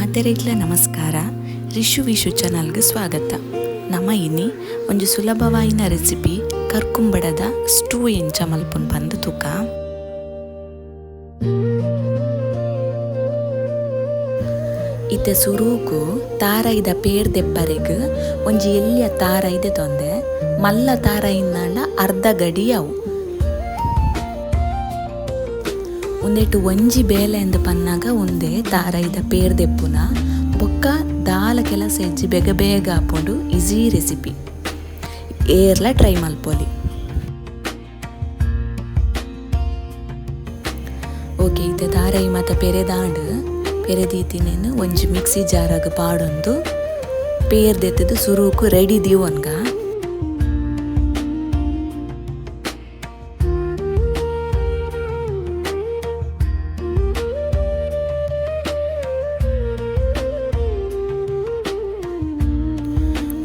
ಮಾತೆರೆಗ್ಲ ನಮಸ್ಕಾರ. ರಿಷು ವಿಷು ಚಾನಲ್ಗೆ ಸ್ವಾಗತ. ನಮ್ಮ ಇನಿ ಒಂದು ಸುಲಭವಾಯಿನ ರೆಸಿಪಿ ಕರ್ಕುಂಬಡದ ಸ್ಟೂ ಎಂಚ ಮಲ್ಪುನ್ ಬಂದು ತುಕ. ಇತ್ತೆ ಸುರೂಕು ತಾರೈದ ಪೇರ್ ದೆಪ್ಪರೆಗ್ ಒಂಜಿ ಎಲ್ಲಿಯ ತಾರೈದೆ ತೊಂದೆ ಮಲ್ಲ ತಾರೈಂದಾಂಡ ಅರ್ಧ ಗಡಿ ಅವು ಒಂದೇಟು ಒಂಜಿ ಬೇಲೆ ಎಂದು ಪನ್ನಾಗ ಒಂದೇ ತಾರೈದ ಪೇರ್ ದೆಪ್ಪುನ ಬೊಕ್ಕ ದಾಲ ಕೆಲಸ ಹೆಜ್ಜಿ ಬೇಗ ಬೇಗ ಹಾಕೊಂಡು ಈಸಿ ರೆಸಿಪಿ ಏರ್ಲ ಟ್ರೈ ಮಲ್ಪೊಲಿ. ಓಕೆ, ಇತ್ತೆ ತಾರೈ ಮತ್ತು ಪೆರೆದಾಂಡು ಪೆರೆದೀತಿನೇನು ಒಂಜಿ ಮಿಕ್ಸಿ ಜಾರಾಗ ಪಾಡೊಂದು ಪೇರ್ ದೆತ್ತದು ಸುರೂಕು ರೆಡಿ ದೀವನ್ಗ.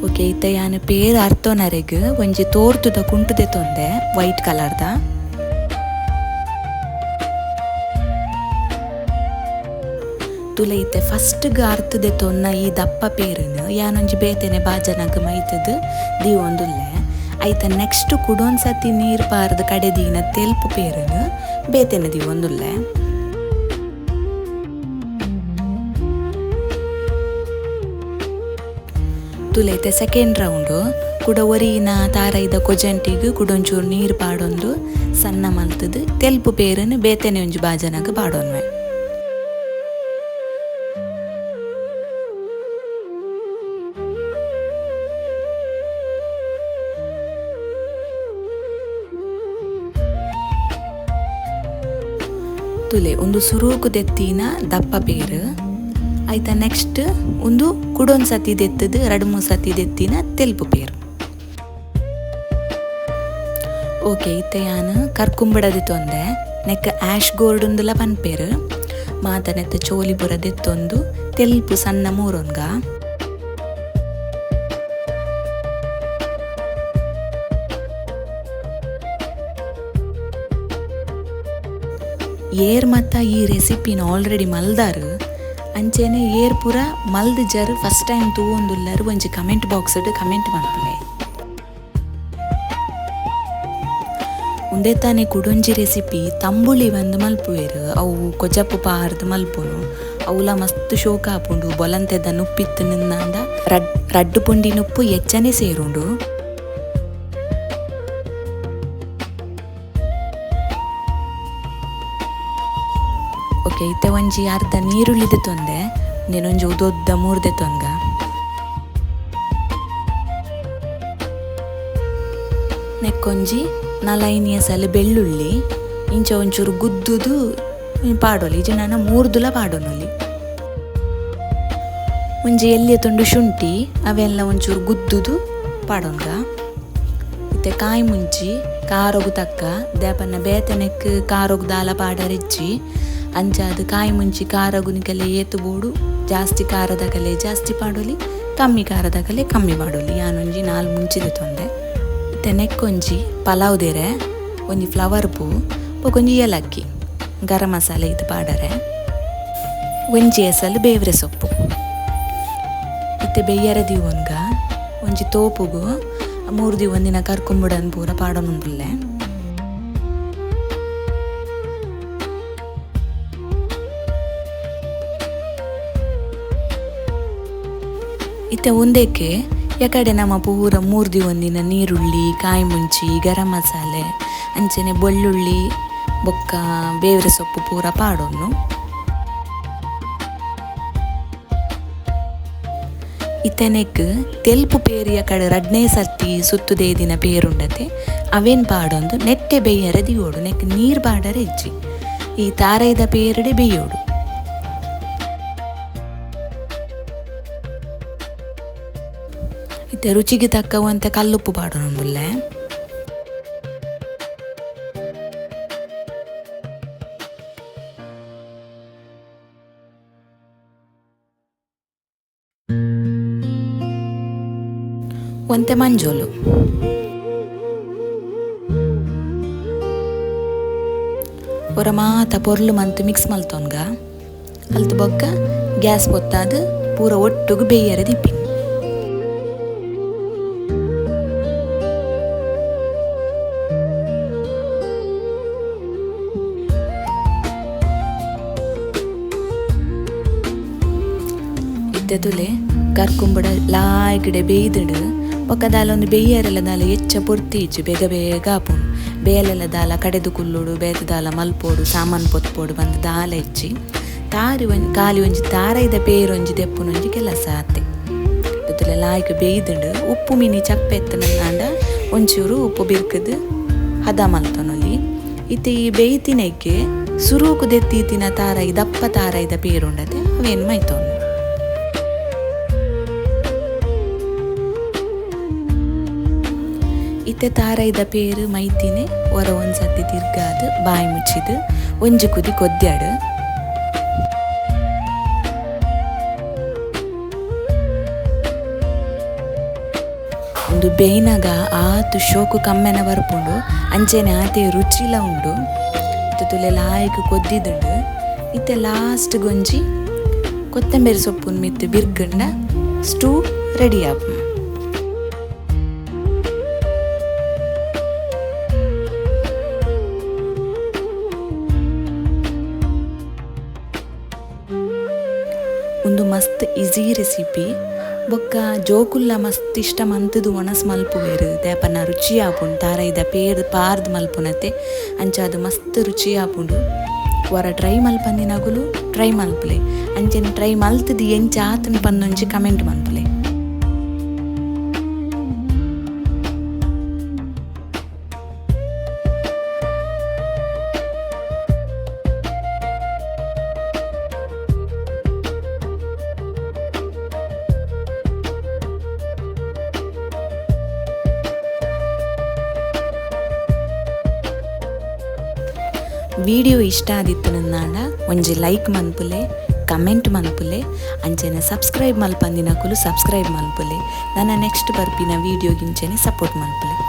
ಓಕೆ, ಇತ್ತೆ ಯಾನು ಪೇರ್ ಅರ್ತೋನರೆಗ್ ಒಂಜಿ ತೋರ್ತುದ ಕುಂಟುದೆ ತೊಂದೆ ವೈಟ್ ಕಲರ್ದ. ತುಲೆ ಇತ್ತೆ ಫಸ್ಟ್ಗೆ ಅರ್ತದೆ ತೊನ್ನ ಈ ದಪ್ಪ ಪೇರನ್ನು ಯಾನೊಂಜಿ ಬೇತೆನೆ ಬಾಜನಗ ಮೈತದು ದೀವೊಂದುಲ್ಲೆ ಐತ ನೆಕ್ಸ್ಟ್ ಕುಡೊಂದ್ಸತಿ ನೀರು ಪಾರ್ದು ಕಡೆದೀನ ತೆಲ್ಪು ಪೇರನ್ನು ಬೇತೆನೆ ದೀವೊಂದುಲ್ಲೆ. ತುಲೈತೆ ಸೆಕೆಂಡ್ ರೌಂಡು ಕುಡ ಒರಿನ ತಾರೈದ ಕೊಜಂಟಿಗೆ ಕುಡೊಂಚೂರು ನೀರು ಪಾಡೊಂದು ಸಣ್ಣ ಮಲ್ತದು ತೆಲ್ಪು ಪೇರನ್ನು ಬೇತೆನೆ ಒಂಜಿ ಬಾಜನಗ ಪಾಡೊನ್ವೆ. ತುಲೆ ಒಂದು ಸುರೂಕು ದೆತ್ತಿನ ದಪ್ಪ ಪೇರು ಆಯ್ತಾ. ನೆಕ್ಸ್ಟ್ ಒಂದು ಕುಡೊಂದು ಸತಿ ದೆತ್ತದು 2-3 ಸತಿ ದೆತ್ತಿನ ತೆಲ್ಪು ಪೇರು. ಓಕೆ, ಇತ್ತೆ ಯಾನು ಕರ್ಕುಂಬಡದೆ ತೊಂದೆ ನೆಕ್ ಆ್ಯಶ್ ಗೋಲ್ಡುಂದುಲ ಪನ್ಪೇರು ಮಾತನೆತ್ತ ಚೋಲಿ ಬುರ ದೆತ್ತೊಂದು ತೆಲ್ಪು ಸಣ್ಣ ಮೂರೊನ್ಗ. ಏರ್ ಮತ್ತ ಈ ರೆಸಿಪಿನ ಆಲ್ರೆಡಿ ಮಲ್ದಾರು ಅಂಚೆನೆ ಏರ್ ಪೂರ ಮಲ್ದ ಜರ್ ಫಸ್ಟ್ ಟೈಮ್ ತೂವೊಂದುಲ್ಲರು ಒಂಜಿ ಕಮೆಂಟ್ ಬಾಕ್ಸ್ಡ್ ಕಮೆಂಟ್ ಮಲ್ಪುಲೆ. ಉಂದೆ ತಾನೆ ಕುಡೊಂಜಿ ರೆಸಿಪಿ ತಂಬುಳಿ ಬಂದು ಮಲ್ಪುವೆರು ಅವು ಕೊಜಪ್ಪು ಪಾರ್ದು ಮಲ್ಪುನು ಅವುಲ ಮಸ್ತ್ ಶೋಕ ಆಪುಂಡು. ಬೊಲಂತೆದ ನುಪ್ಪಿತ್ತು ನಿಂದಾಂಡ ರಡ್ಡು ಪುಂಡಿ ನುಪ್ಪು ಎಚ್ಚನೆ ಸೇರುಂಡು. ಓಕೆ, ಇತ್ತೆ ಒಂಜಿ ಅರ್ಧ ನೀರುಳ್ಳಿದೆ ತೊಂದೆ ನೆನೊಂಜಿ ಉದೊದ್ದ ಮೂರ್ದೆ ತೊಂಗ. ನೆಕ್ಕೊಂಜಿ 4 ಎಸಲು ಬೆಳ್ಳುಳ್ಳಿ ಇಂಚ ಒಂಚೂರು ಗುದ್ದುದು ಪಾಡೋಲಿ ಇಜ ನಾನು 3 ದುಲ ಪಾಡೋನೊಲಿ. ಒಂಜಿ ಎಲ್ಲಿಯ ತೊಂಡು ಶುಂಠಿ ಅವೆಲ್ಲ ಒಂಚೂರು ಗುದ್ದುದು ಪಾಡೋನ್ಗ. ಇತ್ತೆ ಕಾಯಿ ಮುಂಚಿ ಕಾರೊಗು ತಕ್ಕ ದೇಪನ್ನ ಬೇತನೆಕ್ ಕಾರೊಗು ದಾಲ ಪಾಡರಿಚ್ಚಿ ಅಂಚಾದ ಕಾಯಿ ಮುಂಚಿ ಕಾರಗುನಿಕಲೆ ಏತು ಬೋಡು ಜಾಸ್ತಿ ಕಾರದ ಕಲೆ ಜಾಸ್ತಿ ಪಾಡೋಲಿ, ಕಮ್ಮಿ ಕಾರದ ಕಲೆ ಕಮ್ಮಿ ಪಾಡೋಲಿ. ಯಾನೊಂಜಿ 4 ಮುಂಚಿದೆ ತೊಂದೆ. ಮತ್ತೆ ನೆಕ್ಕೊಂಜಿ ಪಲಾವ್ ದೆರೆ ಒಂಜಿ ಫ್ಲವರ್ ಪೂ ಒಂಜಿ ಏಲಕ್ಕಿ ಗರಂ ಮಸಾಲೆ ಇದು ಪಾಡರೆ ಒಂಜಿ ಎಸಲು ಬೇವ್ರೆ ಸೊಪ್ಪು. ಇತ್ತೆ ಬೆಯ್ಯರ ದೀವೊನ್ಗ ಒಂಜಿ ತೋಪುಗು 3 ದಿವೊಂದಿನ ಕರ್ಕುಂಬುಡನ್ ಪೂರ ಪಾಡೋನುಂಡುಲ್ಲೆ. ಇತ್ತೆ ಒಂದೇಕೆ ಯಕಡೆ ನಮ್ಮ ಪೂರ 3 ದಿವೊಂದಿನ ನೀರುಳ್ಳಿ ಕಾಯಿ ಮುಂಚಿ ಗರಂ ಮಸಾಲೆ ಅಂಚನೆ ಬೆಳ್ಳುಳ್ಳಿ ಬೊಕ್ಕ ಬೇವ್ರೆ ಸೊಪ್ಪು ಪೂರ ಪಾಡೋನು. ಇತ್ತೆನೆಕ್ ತೆಲ್ಪು ಪೇರು ಯಕಡೆ 2ನೇ ಸತಿ ಸುತ್ತುದೇ ದಿನ ಪೇರುಂಡತೆ ಅವೇನು ಪಾಡೊಂದು ನೆಟ್ಟೆ ಬೇಯ್ಯರೆ ದಿಯೋಡು ನೆಕ್ ನೀರು ಪಾಡರೆ ಇಜ್ಜಿ ಈ ತಾರೈದ ಪೇರುಡೆ ಬೇಯೋಡು. ಇತ್ತೆ ರುಚಿಗೆ ತಕ್ಕವಂತೆ ಕಲ್ಲುಪ್ಪು ಪಾಡೋನುಂಡುಲ್ಲೆ. ಒಂತೆ ಮಂಜೋಲು ಒರ ಮಾತ ಪೊರ್ಲು ಮಂತ್ ಮಿಕ್ಸ್ ಮಲ್ತೊನ್ಗ ಅಲ್ತು ಬೊಕ್ಕ ಗ್ಯಾಸ್ ಪೊತ್ತಾದು ಪೂರ ಒಟ್ಟುಗು ಬೇಯರೆ ದಿಪ್ಪಿ. ತುಲೆ ಕರ್ಕುಂಬುಡ ಲಾಯ್ಗಿಡೆ ಬೇಯ್ದಿಡು ಪಕ್ಕದಾಲ ಒಂದು ಬೇಯರೆಲ್ಲ ದಾಲ ಎಚ್ಚ ಪೊರ್ತೀಜು ಬೇಗ ಬೇಗ ಆಪುಂಡು. ಬೇಲೆಲ್ಲ ದಾಲ ಕಡೆದು ಕುಲ್ಲುಡು ಬೇತ ದಾಲ ಮಲ್ಪೋಡು ಸಾಮಾನು ಪೊತ್ಪೋಡು ಬಂದು ದಾಲ ಹೆಚ್ಚಿ ಖಾಲಿ ಒಂಜಿ ತಾರೈದ ಪೇರೊಂಜಿ ದೆಪ್ಪುನೊಂಜಿ ಕೆಲಸ ಆತೆ. ತುಲೆ ಲಾಯ್ಗೆ ಬೇಯ್ದಿಡು ಉಪ್ಪು ಮೀನಿ ಚಪ್ಪೆ ಎತ್ತನಂದಾಂಡ ಒಂಚೂರು ಉಪ್ಪು ಬಿರ್ಕದು ಹದ ಮಲ್ತೊನೊಲಿ. ಇತ್ತೆ ಈ ಬೇಯ್ತಿನಕ್ಕೆ ಸುರೂಕು ದೆತ್ತೀತಿನ ತಾರಾಯಿ ದಪ್ಪ ತಾರಾಯ್ದ ಪೇರುಂಡತೆ ಅವೇನು ಮೈತೊಂದು. ಇತ್ತೆ ತಾರಾಯ್ದ ಪೇರು ಮೈತಿನೇ ಹೊರ ಒಂದ್ಸತಿ ತಿರ್ಗಾದು ಬಾಯಿ ಮುಚ್ಚಿದು ಒಂಜಿ ಕುದಿ ಕೊದ್ಯಾಡು. ಒಂದು ಬೇಯ್ನಾಗ ಆತು ಶೋಕು ಕಮ್ಮೆನ ಬರ್ಪುಂಡು ಅಂಚೆನೆ ಆತೆ ರುಚಿಲ ಉಂಡು. ತುಲೆ ಲಾಯ್ಕ್ ಕೊದ್ದಿದುಂಡು ಇತ್ತೆ ಲಾಸ್ಟ್ ಗೊಂಜಿ ಕೊತ್ತಂಬರಿ ಸೊಪ್ಪುನ್ ಮಿತ್ತು ಬಿರ್ಗಂಡ ಸ್ಟೂ ರೆಡಿ ಆಪು. ಒಂದು ಮಸ್ತ್ ಈಸಿ ರೆಸಿಪಿ ಬೊಕ್ಕ ಜೋಕುಲ್ಲ ಮಸ್ತ್ ಇಷ್ಟ ಮಂತದು ಒಣಸ್ ಮಲ್ಪುವೆರು ದೇಪನ ರುಚಿ ಆಪುಂಡು. ತಾರಾಯ್ದ ಪೇರು ಪಾರ್ದು ಮಲ್ಪುನತೆ ಅಂಚಾದು ಮಸ್ತ್ ರುಚಿ ಆಪುಂಡು. ವರ ಟ್ರೈ ಮಲ್ಪಂದಿನಗುಲು ಟ್ರೈ ಮಲ್ಪುಲೆ ಅಂಚೆನೆ ಟ್ರೈ ಮಲ್ತದು ಎಂಚ ಆತನ ಪನ್ನೊಂಜಿ ಕಮೆಂಟ್ ಮಲ್ಪುಲೆ. ವಿಡಿಯೋ ಇಷ್ಟ ಆದಿತ್ತು ನನ್ನಾಂಡ ಒಂಜಿ ಲೈಕ್ ಮನ್ಪುಲೆ ಕಮೆಂಟ್ ಮನ್ಪುಲೆ ಅಂಚೆನೆ ಸಬ್ಸ್ಕ್ರೈಬ್ ಮಲ್ಪಂದಿನಕುಲು ಸಬ್ಸ್ಕ್ರೈಬ್ ಮನ್ಪುಲೆ. ನನ್ನ ನೆಕ್ಸ್ಟ್ ಬರ್ಪಿನ ವಿಡಿಯೋಗಿಂಚೆನೆ ಸಪೋರ್ಟ್ ಮನ್ಪುಲೆ.